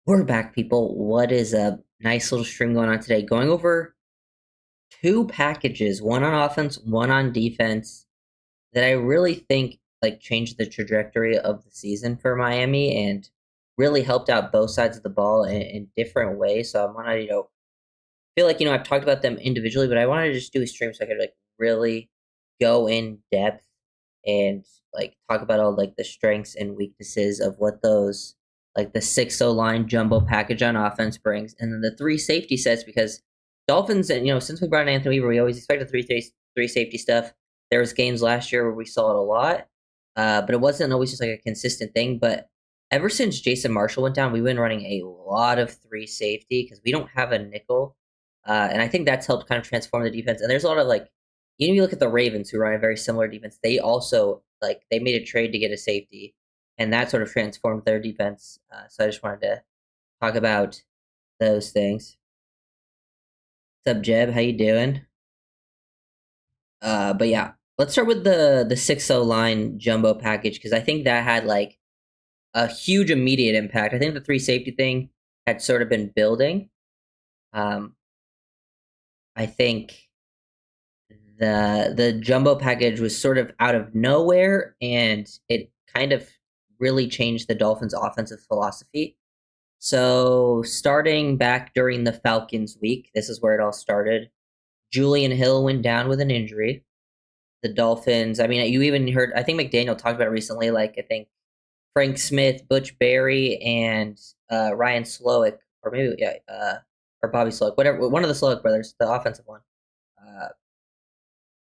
We're back, people. What is a nice little stream going on today? Going over two packages, one on offense, one on defense, that I really think changed the trajectory of the season for Miami and really helped out both sides of the ball in different ways. So I want to, feel like I've talked about them individually, but I wanted to just do a stream so I could really go in depth and talk about all the strengths and weaknesses of what those the 6-0 line jumbo package on offense brings, and then the three safety sets because Dolphins, and since we brought in Anthony Weaver, we always expected three safety stuff. There was games last year where we saw it a lot, but it wasn't always just a consistent thing. But ever since Jason Marshall went down, we've been running a lot of three safety because we don't have a nickel, and I think that's helped kind of transform the defense. And there's a lot of you look at the Ravens, who run a very similar defense. They also they made a trade to get a safety, and that sort of transformed their defense. So I just wanted to talk about those things. What's up, Jeb? How you doing? But yeah, let's start with the 6-0 line jumbo package because I think that had a huge immediate impact. I think the three safety thing had sort of been building. I think the jumbo package was sort of out of nowhere, and it kind of really changed the Dolphins' offensive philosophy. So starting back during the Falcons week, this is where it all started. Julian Hill went down with an injury. The Dolphins, I mean, you even heard, I think McDaniel talked about it recently, I think Frank Smith, Butch Berry, and Ryan Slowick, or maybe, or Bobby Slowick, whatever, one of the Slowick brothers, the offensive one.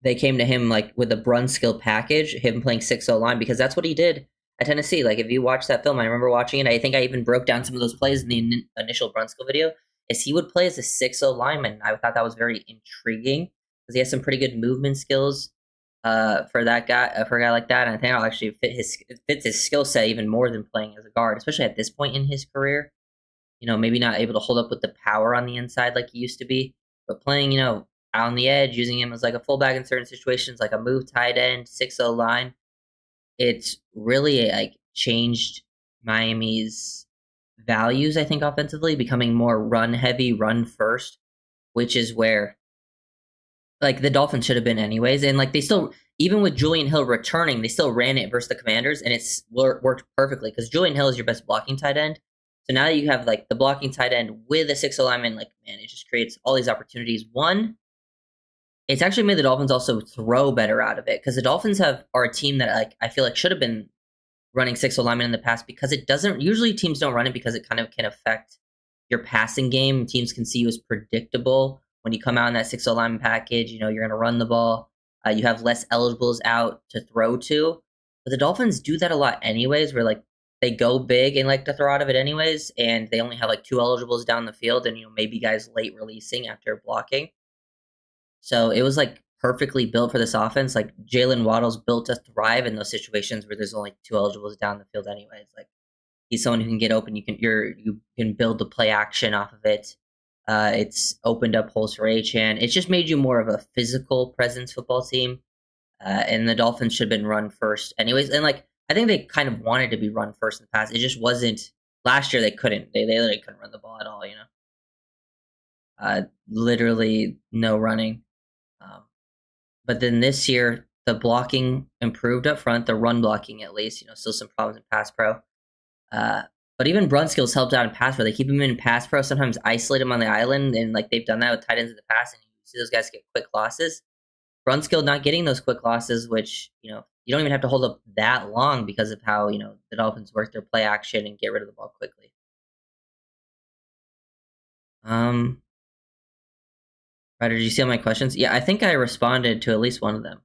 They came to him with a Brunskill package, him playing 6-0 line, because that's what he did at Tennessee. If you watch that film, I remember watching it. I think I even broke down some of those plays in the initial Brunskill video. Is he would play as a 6-0 lineman. I thought that was very intriguing because he has some pretty good movement skills for that guy, for a guy like that. And I think it'll actually fits his skill set even more than playing as a guard, especially at this point in his career. Maybe not able to hold up with the power on the inside like he used to be, but playing, out on the edge, using him as a fullback in certain situations, like a move tight end, 6-0 line. It's really changed Miami's values, I think, offensively, becoming more run heavy, run first, which is where the Dolphins should have been anyways. And they still, even with Julian Hill returning, they still ran it versus the Commanders, and it's worked perfectly because Julian Hill is your best blocking tight end. So now that you have the blocking tight end with a 6-0 lineman, man, it just creates all these opportunities. One, it's actually made the Dolphins also throw better out of it because the Dolphins are a team that I feel should have been running 6-0 linemen in the past because it doesn't usually teams don't run it because it kind of can affect your passing game. Teams can see you as predictable when you come out in that 6-0 lineman package. You're going to run the ball. You have less eligibles out to throw to, but the Dolphins do that a lot anyways. Where they go big and like to throw out of it anyways, and they only have two eligibles down the field, and maybe guys late releasing after blocking. So it was perfectly built for this offense. Jalen Waddle's built to thrive in those situations where there's only two eligibles down the field anyways. He's someone who can get open. You can build the play action off of it. It's opened up holes for Achane. It's just made you more of a physical presence football team. And the Dolphins should have been run first anyways. And I think they kind of wanted to be run first in the past. It just wasn't last year. They couldn't. They literally couldn't run the ball at all. Literally no running. But then this year, the blocking improved up front, the run blocking at least. Still some problems in pass pro. But even Brunskill's helped out in pass pro. They keep him in pass pro, sometimes isolate him on the island, and they've done that with tight ends in the past, and you see those guys get quick losses. Brunskill not getting those quick losses, which, you don't even have to hold up that long because of how, the Dolphins work their play action and get rid of the ball quickly. Ryder, did you see all my questions? Yeah, I think I responded to at least one of them.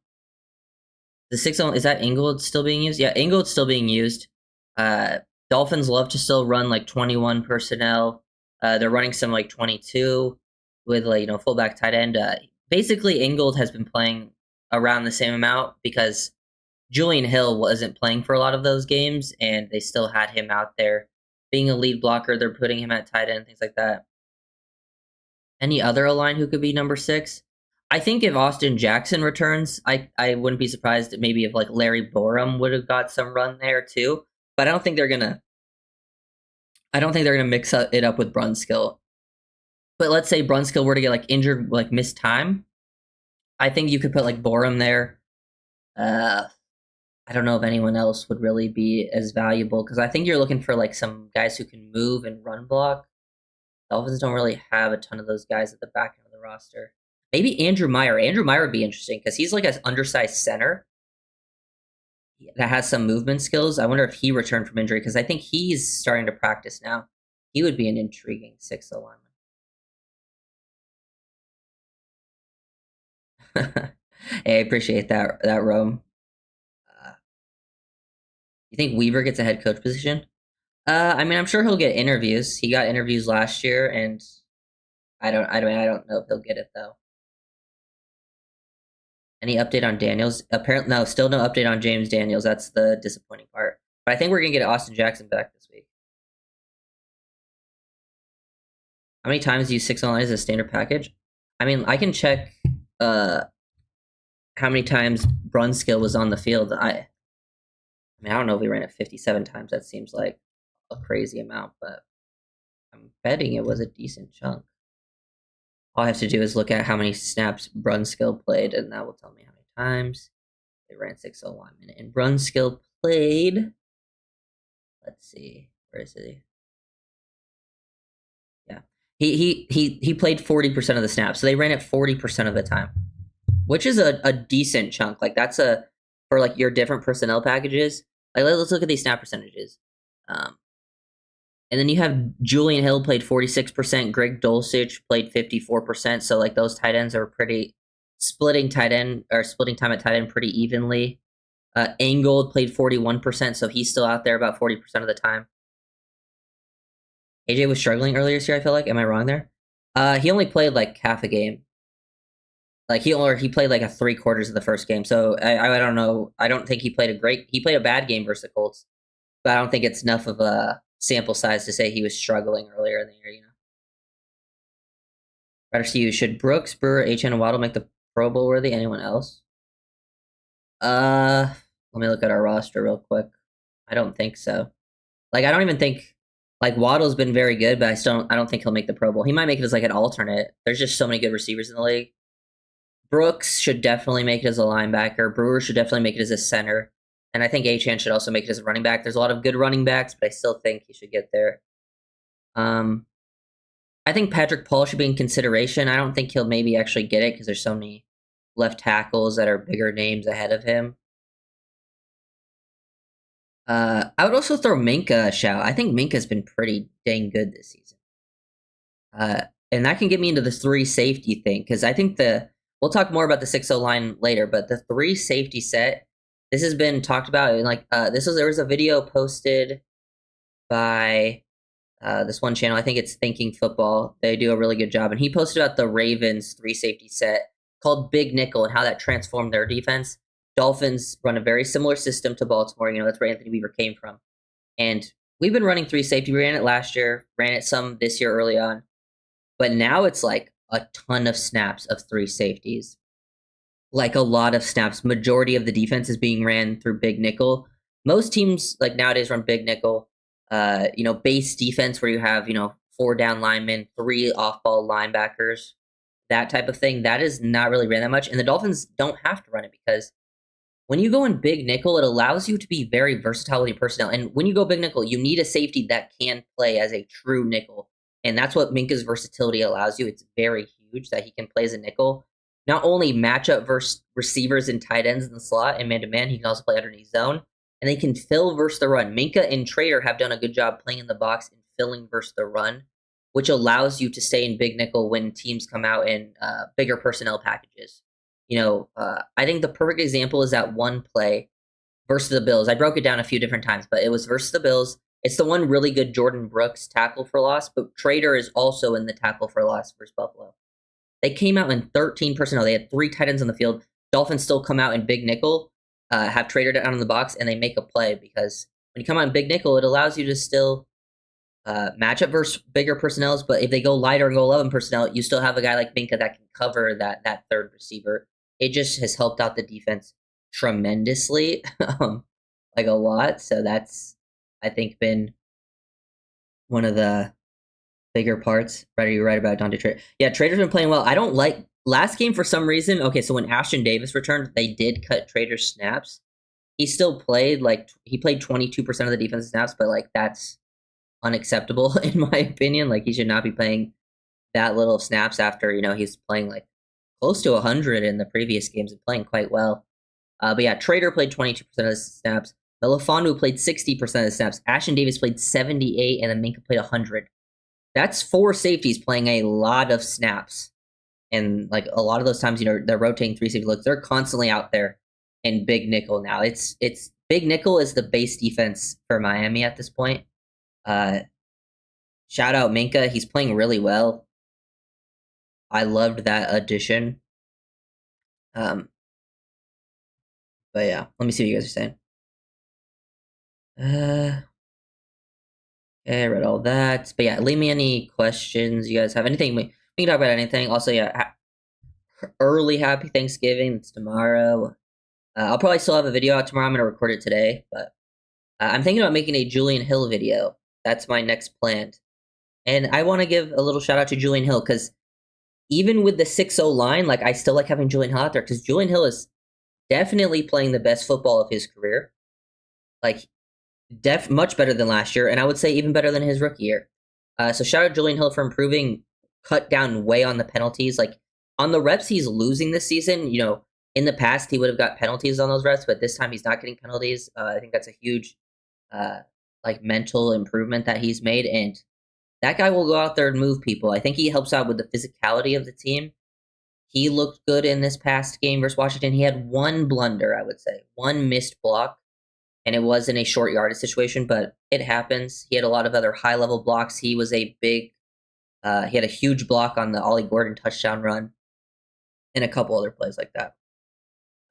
The 6-0, is that Inglewood still being used? Yeah, Inglewood's still being used. Dolphins love to still run 21 personnel. They're running some 22 with fullback tight end. Basically, Ingold has been playing around the same amount because Julian Hill wasn't playing for a lot of those games, and they still had him out there being a lead blocker. They're putting him at tight end, things like that. Any other line who could be number 6? I think if Austin Jackson returns, I wouldn't be surprised maybe if Larry Borum would have got some run there too. But I don't think they're gonna I don't think they're gonna mix it up with Brunskill. But let's say Brunskill were to get like injured, like miss time. I think you could put like Borum there. I don't know if anyone else would really be as valuable because I think you're looking for like some guys who can move and run block. Dolphins don't really have a ton of those guys at the back end of the roster. Maybe Andrew Meyer. Andrew Meyer would be interesting because he's like an undersized center that has some movement skills. I wonder if he returned from injury because I think he's starting to practice now. He would be an intriguing 6 lineman. Hey, I appreciate that Rome. You think Weaver gets a head coach position? I mean, I'm sure he'll get interviews. He got interviews last year, and I don't know if he'll get it though. Any update on Daniels? Apparently, no. Still no update on James Daniels. That's the disappointing part. But I think we're gonna get Austin Jackson back this week. How many times do you 6 online as a standard package? I mean, I can check how many times Brunskill was on the field. I mean, I don't know if we ran it 57 times. That seems like a crazy amount, but I'm betting it was a decent chunk. All I have to do is look at how many snaps Brunskill played, and that will tell me how many times. They ran 601 minute. And Brunskill played. Let's see. Where is he? Yeah. He played 40% of the snaps. So they ran it 40% of the time. Which is a decent chunk. Like that's for like your different personnel packages. Like let's look at these snap percentages. And then you have Julian Hill played 46%, Greg Dulcich played 54%. So like those tight ends are pretty splitting time at tight end pretty evenly. Angold played 41%, so he's still out there about 40% of the time. AJ was struggling earlier this year, I feel like. Am I wrong there? He only played like half a game. Like he played like a 3/4 of the first game. So I don't know. I don't think he played a bad game versus the Colts. But I don't think it's enough of a sample size to say he was struggling earlier in the year, you know. Better see you. Should Brooks, Brewer, HN, and Waddle make the Pro Bowl worthy? Anyone else? Let me look at our roster real quick. I don't think so. Like I don't even think like Waddle's been very good, but I don't think he'll make the Pro Bowl. He might make it as like an alternate. There's just so many good receivers in the league. Brooks should definitely make it as a linebacker. Brewer should definitely make it as a center. And I think Achane should also make it as a running back. There's a lot of good running backs, but I still think he should get there. I think Patrick Paul should be in consideration. I don't think he'll maybe actually get it because there's so many left tackles that are bigger names ahead of him. I would also throw Minka a shout. I think Minka's been pretty dang good this season. And that can get me into this 3 safety thing because I think we'll talk more about the 6-0 line later, but the 3 safety set, this has been talked about. And like there was a video posted by this one channel. I think it's Thinking Football. They do a really good job, and he posted about the Ravens 3 safety set called Big Nickel and how that transformed their defense. Dolphins run a very similar system to Baltimore. You know, that's where Anthony Weaver came from. And we've been running 3 safety. We ran it last year, ran it some this year early on. But now it's like a ton of snaps of 3 safeties. Like a lot of snaps. Majority of the defense is being ran through Big Nickel. Most teams like nowadays run Big Nickel. Base defense where you have, 4 down linemen, 3 off-ball linebackers, that type of thing. That is not really ran that much. And the Dolphins don't have to run it because when you go in Big Nickel, it allows you to be very versatile with your personnel. And when you go Big Nickel, you need a safety that can play as a true nickel. And that's what Minka's versatility allows you. It's very huge that he can play as a nickel. Not only match up versus receivers and tight ends in the slot and man-to-man, he can also play underneath zone. And they can fill versus the run. Minka and Trader have done a good job playing in the box and filling versus the run, which allows you to stay in Big Nickel when teams come out in bigger personnel packages. I think the perfect example is that one play versus the Bills. I broke it down a few different times, but it was versus the Bills. It's the one really good Jordan Brooks tackle for loss, but Trader is also in the tackle for loss versus Buffalo. They came out in 13 personnel. They had 3 tight ends on the field. Dolphins still come out in Big Nickel, have Trader down in the box, and they make a play because when you come out in Big Nickel, it allows you to still match up versus bigger personnels. But if they go lighter and go 11 personnel, you still have a guy like Minka that can cover that third receiver. It just has helped out the defense tremendously, like a lot. So that's, I think, been one of the bigger parts. Right, you're right about Dante Trader. Yeah, Trader's been playing well. I don't like last game for some reason. Okay, so when Ashton Davis returned, they did cut Trader's snaps. He still played he played 22% of the defensive snaps, but like that's unacceptable in my opinion. Like he should not be playing that little snaps after he's playing like close to 100 in the previous games and playing quite well. But yeah, Trader played 22% of the snaps. Melifonwu played 60% of the snaps. Ashton Davis played 78, and then Minkah played 100. That's 4 safeties playing a lot of snaps. And like a lot of those times, they're rotating 3 safety looks. They're constantly out there in big nickel now. It's big nickel is the base defense for Miami at this point. Shout out Minkah. He's playing really well. I loved that addition. But yeah, let me see what you guys are saying. Okay, I read all that. But yeah, leave me any questions you guys have. Anything we can talk about anything. Also, yeah, early happy Thanksgiving. It's tomorrow. I'll probably still have a video out tomorrow. I'm gonna record it today, but I'm thinking about making a Julian Hill video. That's my next plan. And I want to give a little shout out to Julian Hill because even with the 6-0 line, like I still like having Julian Hill out there because Julian Hill is definitely playing the best football of his career. Like, much better than last year, and I would say even better than his rookie year. So shout out Julian Hill for improving, cut down way on the penalties. Like on the reps he's losing this season, in the past he would have got penalties on those reps, but this time he's not getting penalties. I think that's a huge like mental improvement that he's made, and that guy will go out there and move people. I think he helps out with the physicality of the team. He looked good in this past game versus Washington. He had one blunder, I would say, one missed block, and it was in a short yardage situation, but it happens. He had a lot of other high-level blocks. He was he had a huge block on the Ollie Gordon touchdown run and a couple other plays like that.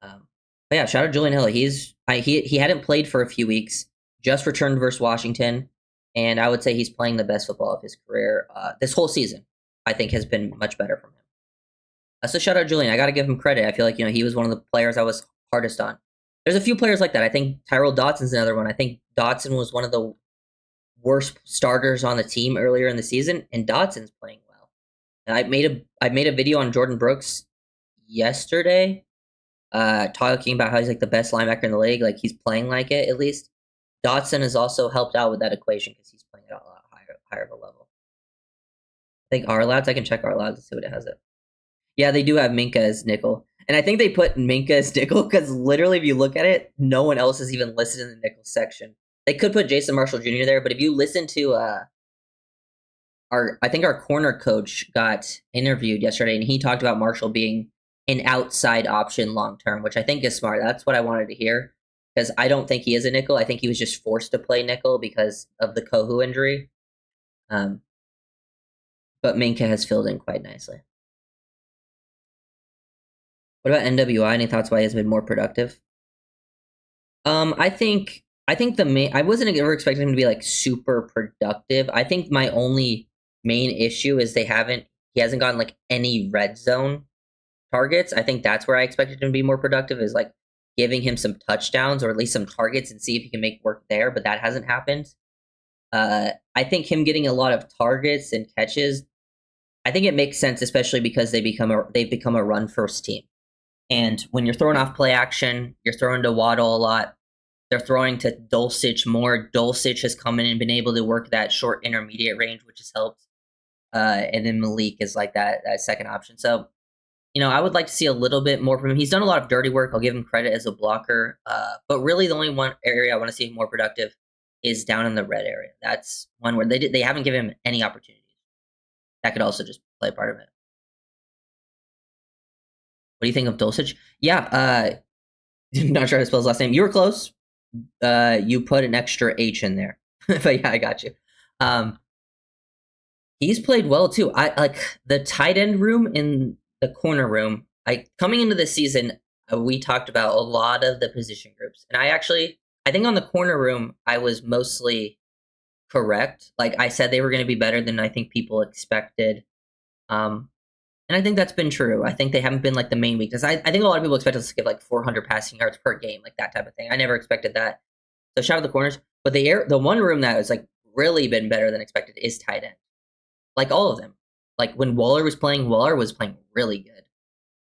But yeah, shout out Julian Hill. He hadn't played for a few weeks, just returned versus Washington, and I would say he's playing the best football of his career. This whole season, I think, has been much better from him. So shout out Julian. I got to give him credit. I feel like he was one of the players I was hardest on. There's a few players like that. I think Tyrell Dotson's another one. I think Dotson was one of the worst starters on the team earlier in the season, and Dotson's playing well. And I made a video on Jordan Brooks yesterday, talking about how he's like the best linebacker in the league. Like he's playing like it at least. Dotson has also helped out with that equation because he's playing at a lot higher of a level. I think R-Labs. I can check R-Labs and see what it has. Yeah, they do have Minkah as nickel. And I think they put Minkah as nickel because literally if you look at it, no one else is even listed in the nickel section. They could put Jason Marshall Jr. there, but if you listen to I think our corner coach got interviewed yesterday, and he talked about Marshall being an outside option long term, which I think is smart. That's what I wanted to hear because I don't think he is a nickel. I think he was just forced to play nickel because of the Kohu injury. But Minkah has filled in quite nicely. What about NWI? Any thoughts why he has been more productive? I think I wasn't ever expecting him to be like super productive. I think my only main issue is he hasn't gotten like any red zone targets. I think that's where I expected him to be more productive, is like giving him some touchdowns or at least some targets and see if he can make work there, but that hasn't happened. I think him getting a lot of targets and catches, I think it makes sense, especially because they've become a run first team. And when you're throwing off play action, you're throwing to Waddle a lot. They're throwing to Dulcich more. Dulcich has come in and been able to work that short intermediate range, which has helped. And then Malik is like that second option. So, I would like to see a little bit more from him. He's done a lot of dirty work. I'll give him credit as a blocker. But really the only one area I want to see him more productive is down in the red area. That's one where they haven't given him any opportunities. That could also just play a part of it. What do you think of Dulcich? Yeah, I'm not sure how to spell his last name. You were close. You put an extra H in there. But yeah, I got you. He's played well too. I like the tight end room in the corner room. Coming into the season, we talked about a lot of the position groups. And I think on the corner room, I was mostly correct. Like I said, they were going to be better than I think people expected. And I think that's been true. I think they haven't been like the main weakness. I think a lot of people expect us to give like 400 passing yards per game, like that type of thing. I never expected that. So shout out the corners. But the one room that was like really been better than expected is tight end. Like all of them. Like when Waller was playing really good.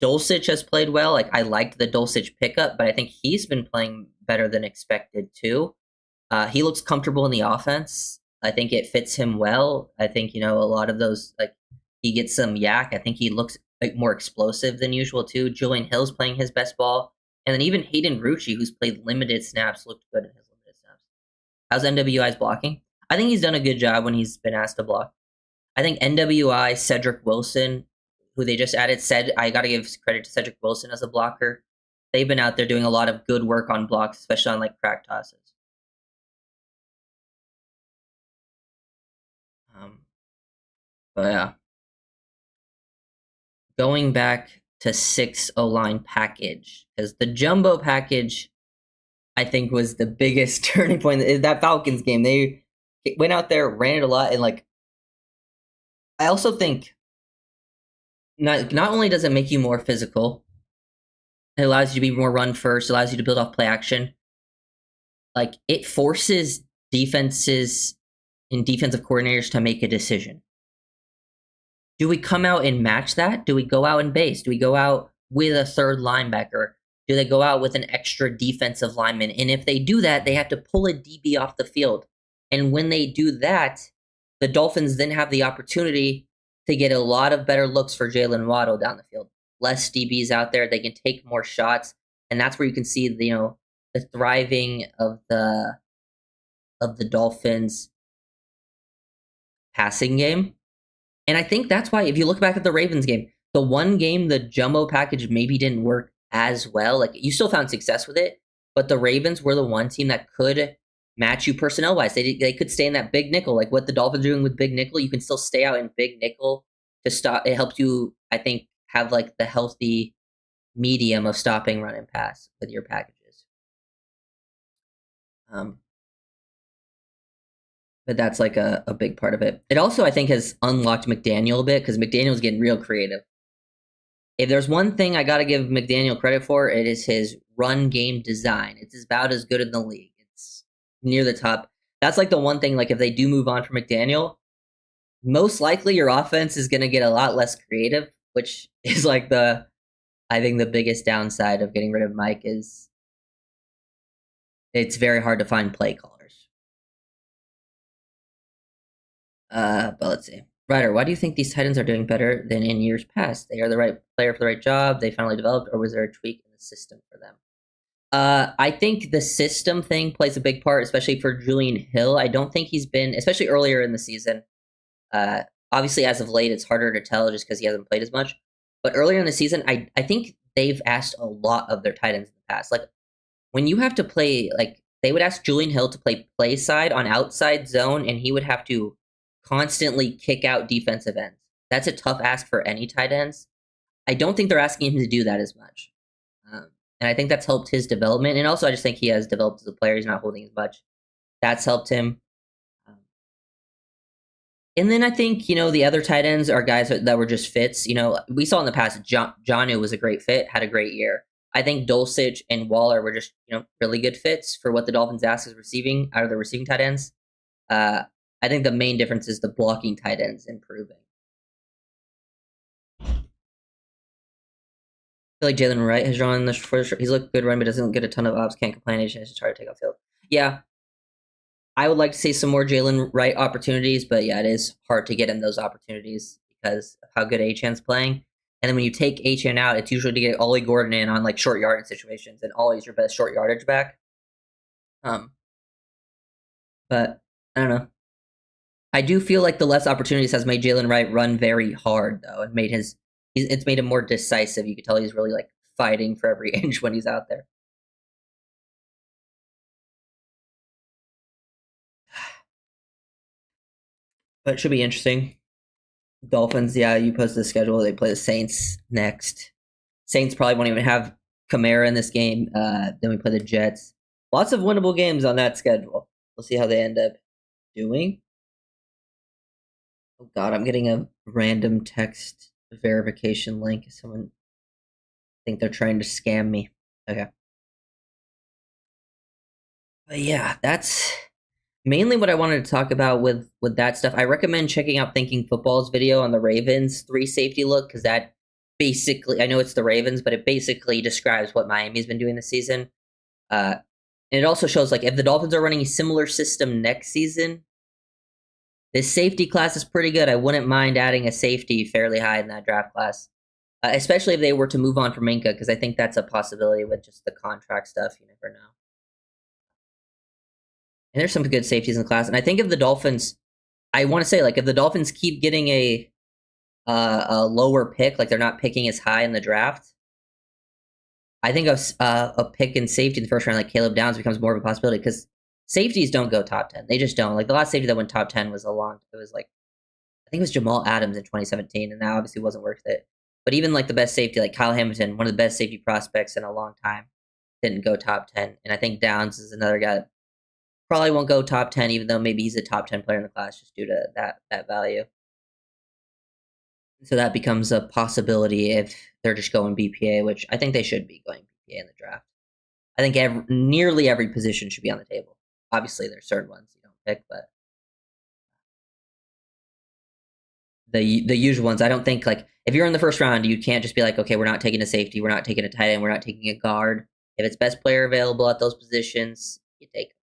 Dulcich has played well. Like I liked the Dulcich pickup, but I think he's been playing better than expected too. He looks comfortable in the offense. I think it fits him well. I think a lot of those like he gets some yak. I think he looks like more explosive than usual too. Julian Hill's playing his best ball, and then even Hayden Rucci, who's played limited snaps, looked good in his limited snaps. How's NWI's blocking? I think he's done a good job when he's been asked to block. I think NWI, Cedric Wilson, who they just added, said I got to give credit to Cedric Wilson as a blocker. They've been out there doing a lot of good work on blocks, especially on like crack tosses. But yeah, going back to 6 O-line package, because the jumbo package, I think, was the biggest turning point in that Falcons game. They went out there, ran it a lot, and like I also think not only does it make you more physical, it allows you to be more run first, allows you to build off play action. Like it forces defenses and defensive coordinators to make a decision. Do we come out and match that? Do we go out and base? Do we go out with a third linebacker? Do they go out with an extra defensive lineman? And if they do that, they have to pull a DB off the field. And when they do that, the Dolphins then have the opportunity to get a lot of better looks for Jalen Waddle down the field. Less DBs out there, they can take more shots, and that's where you can see the thriving of the Dolphins passing game. And I think that's why, if you look back at the Ravens game, the one game the jumbo package maybe didn't work as well. Like you still found success with it, but the Ravens were the one team that could match you personnel wise. They could stay in that big nickel, like what the Dolphins are doing with big nickel. You can still stay out in big nickel to stop. It helps you, I think, have like the healthy medium of stopping run and pass with your packages. But that's like a big part of it. It also, I think, has unlocked McDaniel a bit because McDaniel's getting real creative. If there's one thing I got to give McDaniel credit for, it is his run game design. It's about as good in the league. It's near the top. That's like the one thing, like if they do move on from McDaniel, most likely your offense is going to get a lot less creative, which is like I think the biggest downside of getting rid of Mike is it's very hard to find play callers. But let's see. Ryder, why do you think these Titans are doing better than in years past? They are the right player for the right job, they finally developed, or was there a tweak in the system for them? I think the system thing plays a big part, especially for Julian Hill. I don't think he's been, especially earlier in the season. Obviously, as of late, it's harder to tell just because he hasn't played as much. But earlier in the season, I think they've asked a lot of their tight ends in the past. Like, when you have to play, like, they would ask Julian Hill to play side on outside zone, and he would have to constantly kick out defensive ends. That's a tough ask for any tight ends. I don't think they're asking him to do that as much. And I think that's helped his development. And also, I just think he has developed as a player. He's not holding as much. That's helped him. And then I think, the other tight ends are guys that were just fits. We saw in the past, Jonnu was a great fit, had a great year. I think Dulcich and Waller were just, really good fits for what the Dolphins asked is receiving out of the receiving tight ends. I think the main difference is the blocking tight ends improving. I feel like Jalen Wright has drawn the first. He's looked good run, but doesn't get a ton of ops. Can't complain. He's just try to take off field. Yeah, I would like to see some more Jalen Wright opportunities, but yeah, it is hard to get in those opportunities because of how good Achan's playing. And then when you take Achan out, it's usually to get Ollie Gordon in on like short yardage situations, and Ollie's your best short yardage back. But I don't know. I do feel like the less opportunities has made Jalen Wright run very hard, though, and it's made him more decisive. You can tell he's really like fighting for every inch when he's out there. But it should be interesting. Dolphins, yeah, you post the schedule. They play the Saints next. Saints probably won't even have Kamara in this game. Then we play the Jets. Lots of winnable games on that schedule. We'll see how they end up doing. Oh God, I'm getting a random text verification link. Someone think they're trying to scam me. Okay. But yeah, that's mainly what I wanted to talk about with that stuff, I recommend checking out Thinking Football's video on the Ravens 3 safety look, because that basically, I know it's the Ravens, but it basically describes what Miami's been doing this season. And it also shows, like, if the Dolphins are running a similar system next season, this safety class is pretty good. I wouldn't mind adding a safety fairly high in that draft class, especially if they were to move on from Minka, because I think that's a possibility with just the contract stuff. You never know. And there's some good safeties in the class. And I think if the Dolphins, I want to say, like, if the Dolphins keep getting a lower pick, like they're not picking as high in the draft, I think a pick in safety in the first round, like Caleb Downs, becomes more of a possibility, because safeties don't go top 10. They just don't. Like, the last safety that went top 10 was it was like, I think it was Jamal Adams in 2017, and that obviously wasn't worth it. But even like the best safety, like Kyle Hamilton, one of the best safety prospects in a long time, didn't go top 10. And I think Downs is another guy that probably won't go top 10, even though maybe he's a top 10 player in the class, just due to that value. So that becomes a possibility if they're just going BPA, which I think they should be going BPA in the draft. I think nearly every position should be on the table. Obviously, there's certain ones you don't pick, but the usual ones, I don't think, like, if you're in the first round, you can't just be like, okay, we're not taking a safety, we're not taking a tight end, we're not taking a guard. If it's best player available at those positions, you take them.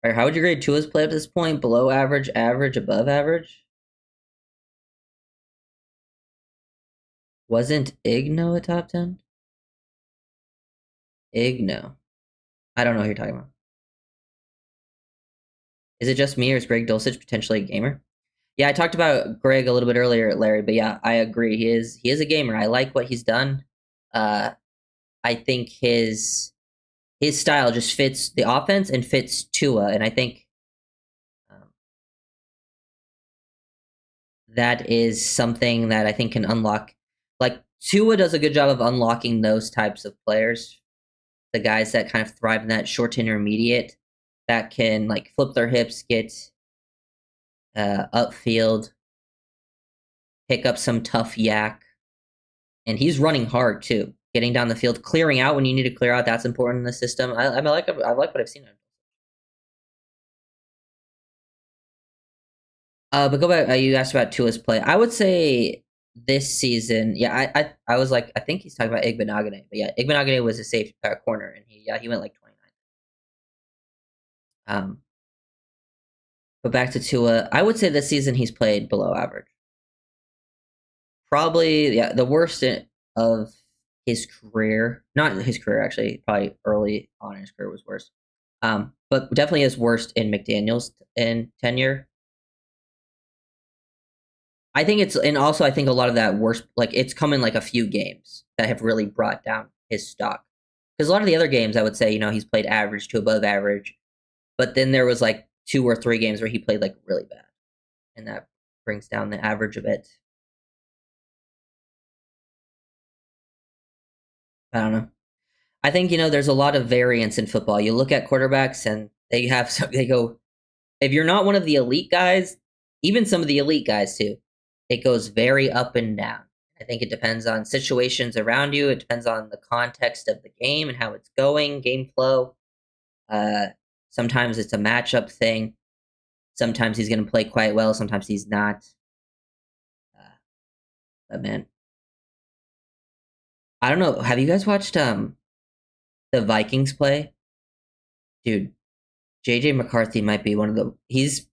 All right, how would you grade Tua's play up to this point? Below average, average, above average? Wasn't Igno a top 10? Igno. I don't know who you're talking about. Is it just me, or is Greg Dulcich potentially a gamer? Yeah, I talked about Greg a little bit earlier, Larry, but yeah, I agree. He is a gamer. I like what he's done. I think his style just fits the offense and fits Tua, and I think that is something that I think can unlock. Like, Tua does a good job of unlocking those types of players, the guys that kind of thrive in that short to intermediate, that can, like, flip their hips, get upfield, pick up some tough yak, and he's running hard too. Getting down the field, clearing out when you need to clear out, that's important in the system. I like what I've seen. But go back. You asked about Tua's play. I would say this season, yeah, I was like, I think he's talking about Igbenogany, but yeah, Igbenogany was a safe corner, and he went like 29. But back to Tua, I would say this season he's played below average. Probably, yeah, the worst of his career. Not his career, actually. Probably early on in his career was worse. But definitely his worst in McDaniel's in tenure. I think and also I think a lot of that worst, like, it's come in like a few games that have really brought down his stock. Because a lot of the other games, I would say, he's played average to above average. But then there was like 2 or 3 games where he played like really bad, and that brings down the average a bit. I don't know. I think, there's a lot of variance in football. You look at quarterbacks, and they go, if you're not one of the elite guys, even some of the elite guys too, it goes very up and down. I think it depends on situations around you. It depends on the context of the game and how it's going, game flow. Sometimes it's a matchup thing. Sometimes he's going to play quite well. Sometimes he's not. But man, I don't know. Have you guys watched the Vikings play? Dude, JJ McCarthy might be one of the. He's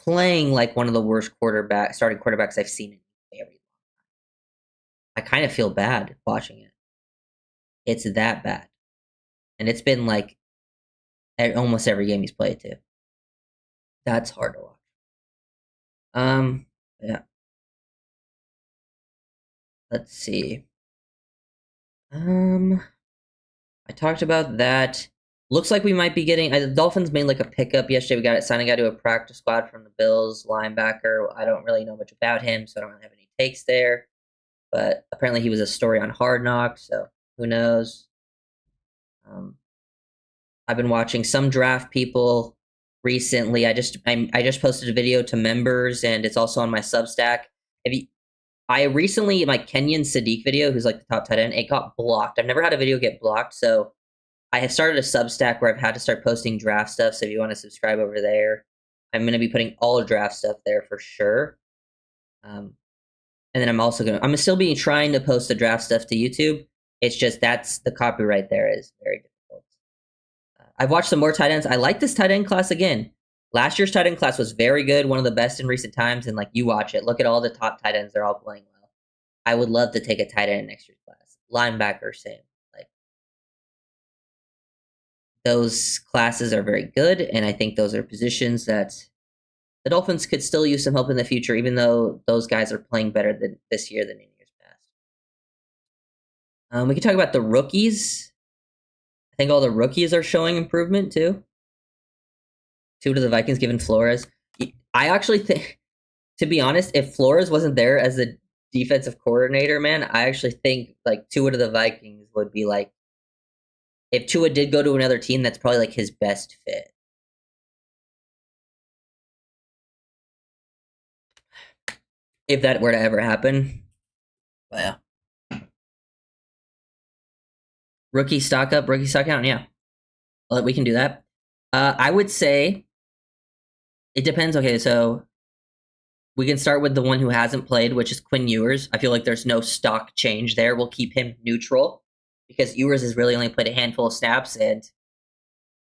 playing like one of the worst starting quarterbacks I've seen in very long time. I kind of feel bad watching it. It's that bad, and it's been like almost every game he's played too. That's hard to watch. Yeah. Let's see. I talked about that. Looks like we might be getting. The Dolphins made like a pickup yesterday. We got it signing guy to a practice squad from the Bills, linebacker. I don't really know much about him, so I don't really have any takes there. But apparently he was a story on Hard Knocks, so who knows? I've been watching some draft people recently. I just posted a video to members, and it's also on my Substack. I recently, my Kenyon Sadiq video, who's like the top tight end, it got blocked. I've never had a video get blocked, so I have started a Substack where I've had to start posting draft stuff. So if you want to subscribe over there, I'm going to be putting all draft stuff there for sure. And then I'm still be trying to post the draft stuff to YouTube. It's just that's the copyright there is very difficult. I've watched some more tight ends. I like this tight end class again. Last year's tight end class was very good, one of the best in recent times. And like you watch it, look at all the top tight ends; they're all playing well. I would love to take a tight end in next year's class. Linebacker, same. Like those classes are very good, and I think those are positions that the Dolphins could still use some help in the future, even though those guys are playing better than this year than in years past. We can talk about the rookies. I think all the rookies are showing improvement too. 2 to the Vikings, given Flores. I actually think, to be honest, if Flores wasn't there as the defensive coordinator, man, I actually think like Tua to the Vikings would be like, if Tua did go to another team, that's probably like his best fit. If that were to ever happen. But yeah. Rookie stock up, rookie stock down, yeah. Well, we can do that. I would say it depends. Okay, so we can start with the one who hasn't played, which is Quinn Ewers. I feel like there's no stock change there. We'll keep him neutral because Ewers has really only played a handful of snaps, and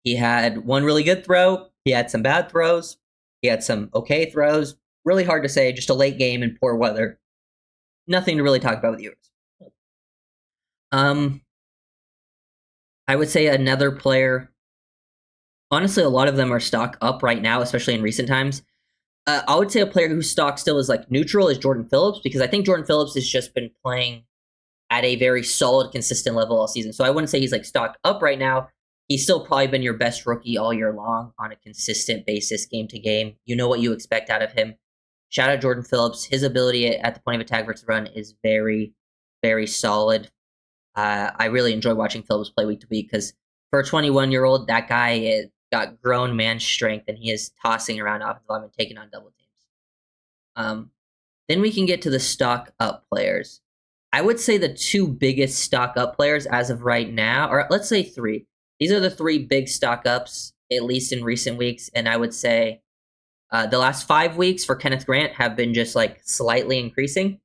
he had one really good throw. He had some bad throws. He had some okay throws. Really hard to say. Just a late game in poor weather. Nothing to really talk about with Ewers. I would say another player. Honestly, a lot of them are stock up right now, especially in recent times. I would say a player whose stock still is like neutral is Jordan Phillips, because I think Jordan Phillips has just been playing at a very solid, consistent level all season. So I wouldn't say he's like stock up right now. He's still probably been your best rookie all year long on a consistent basis, game to game. You know what you expect out of him. Shout out Jordan Phillips. His ability at the point of attack versus run is very, very solid. I really enjoy watching Phillips play week to week because for a 21-year-old, that guy got grown man strength, and he is tossing around offensive linemen, taking on double teams. Then we can get to the stock up players. I would say the 2 biggest stock up players as of right now, or let's say 3. These are the 3 big stock ups, at least in recent weeks. And I would say the last 5 weeks for Kenneth Grant have been just like slightly increasing.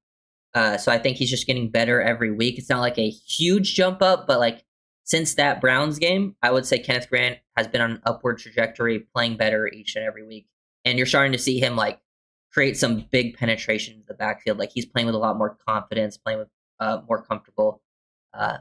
So I think he's just getting better every week. It's not like a huge jump up, but like since that Browns game, I would say Kenneth Grant has been on an upward trajectory, playing better each and every week. And you're starting to see him like create some big penetration in the backfield. Like he's playing with a lot more confidence, playing with more comfortable.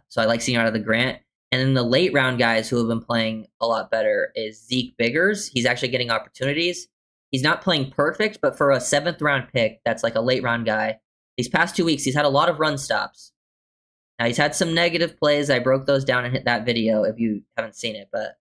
So I like seeing out of the Grant. And then the late round guys who have been playing a lot better is Zeke Biggers. He's actually getting opportunities. He's not playing perfect, but for a 7th round pick, that's like a late round guy. These past 2 weeks, he's had a lot of run stops. Now, he's had some negative plays. I broke those down and hit that video if you haven't seen it. But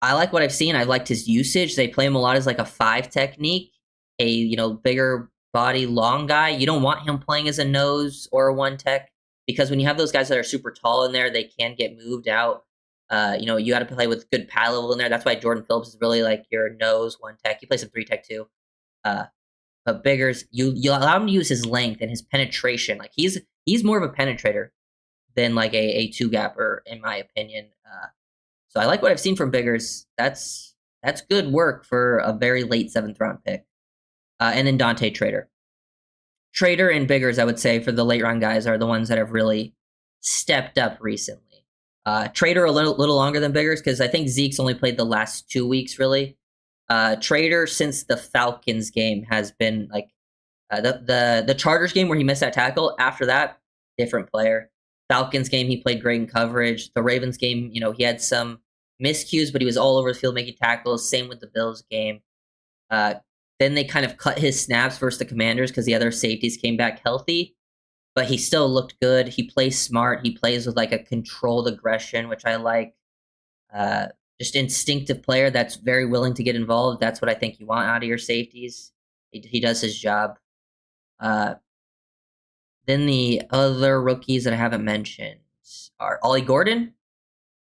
I like what I've seen. I liked his usage. They play him a lot as like a 5 technique, a bigger body, long guy. You don't want him playing as a nose or a 1 tech, because when you have those guys that are super tall in there, they can get moved out. You got to play with good pad level in there. That's why Jordan Phillips is really like your nose 1 tech. He plays some 3 tech too. But Biggers, you allow him to use his length and his penetration. Like he's more of a penetrator than like a 2-gapper, in my opinion. So I like what I've seen from Biggers. That's good work for a very late 7th round pick. And then Dante Trader. Trader and Biggers, I would say, for the late round guys, are the ones that have really stepped up recently. Trader a little longer than Biggers, because I think Zeke's only played the last 2 weeks, really. Trader, since the Falcons game, has been like the Chargers game where he missed that tackle. After that, different player. Falcons game, he played great in coverage. The Ravens game, he had some miscues, but he was all over the field making tackles. Same with the Bills game. Then they kind of cut his snaps versus the Commanders because the other safeties came back healthy, but he still looked good. He plays smart. He plays with like a controlled aggression, which I like. Just instinctive player that's very willing to get involved. That's what I think you want out of your safeties. He does his job. Then the other rookies that I haven't mentioned are Ollie Gordon.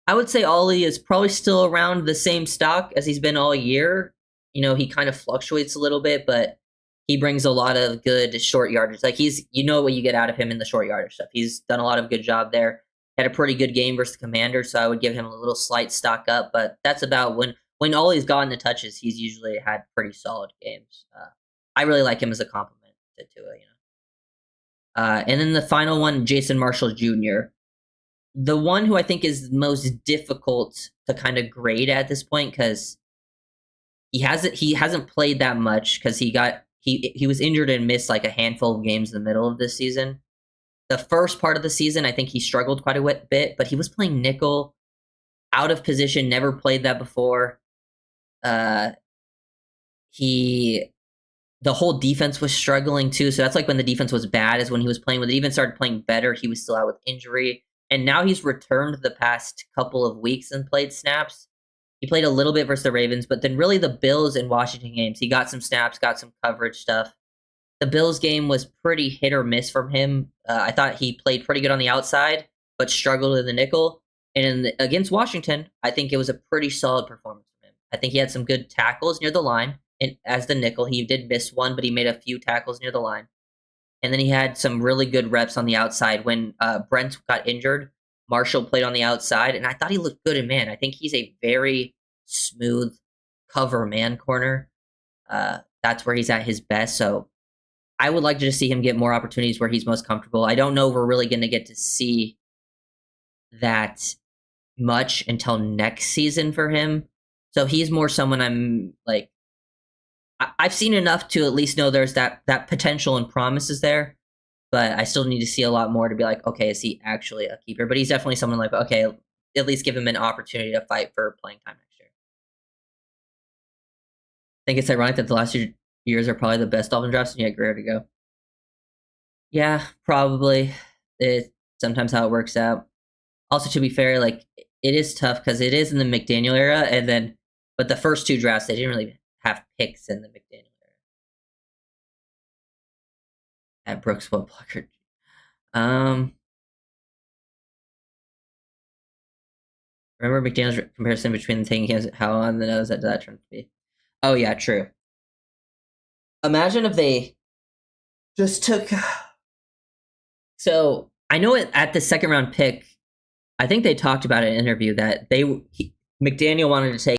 I would say Ollie is probably still around the same stock as he's been all year. He kind of fluctuates a little bit, but he brings a lot of good short yardage. Like what you get out of him in the short yardage stuff. He's done a lot of good job there. Had a pretty good game versus the Commanders, so I would give him a little slight stock up. But that's about when all he's gotten the touches, he's usually had pretty solid games. I really like him as a compliment to Tua, you know. And then the final one, Jason Marshall Jr., the one who I think is most difficult to kind of grade at this point because he hasn't played that much because he was injured and missed like a handful of games in the middle of this season. The first part of the season, I think he struggled quite a bit, but he was playing nickel, out of position, never played that before. He the whole defense was struggling too. So that's like when the defense was bad is when he was playing. When the defense started playing better, he was still out with injury. And now he's returned the past couple of weeks and played snaps. He played a little bit versus the Ravens, but then really the Bills and Washington games, he got some snaps, got some coverage stuff. The Bills game was pretty hit or miss from him. I thought he played pretty good on the outside, but struggled in the nickel. And against Washington, I think it was a pretty solid performance from him. I think he had some good tackles near the line. And as the nickel, he did miss one, but he made a few tackles near the line. And then he had some really good reps on the outside. When Brent got injured, Marshall played on the outside, and I thought he looked good in man. I think he's a very smooth cover man corner. That's where he's at his best. So I would like to just see him get more opportunities where he's most comfortable. I don't know if we're really going to get to see that much until next season for him. So he's more someone I'm like, I've seen enough to at least know there's that potential and promises there, but I still need to see a lot more to be like, okay, is he actually a keeper? But he's definitely someone like, okay, at least give him an opportunity to fight for playing time next year. I think it's ironic that the last 2 years are probably the best Dolphin drafts, and you had Greer to go. Yeah, probably. It's sometimes how it works out. Also, to be fair, like it is tough because it is in the McDaniel era, and then but the first 2 drafts they didn't really have picks in the McDaniel era. At Brooks What Blocker. Remember McDaniel's comparison between the taking games, how on the nose that turned to be? Oh yeah, true. Imagine if they just took. So I know at the second round pick, I think they talked about it in an interview that McDaniel wanted to take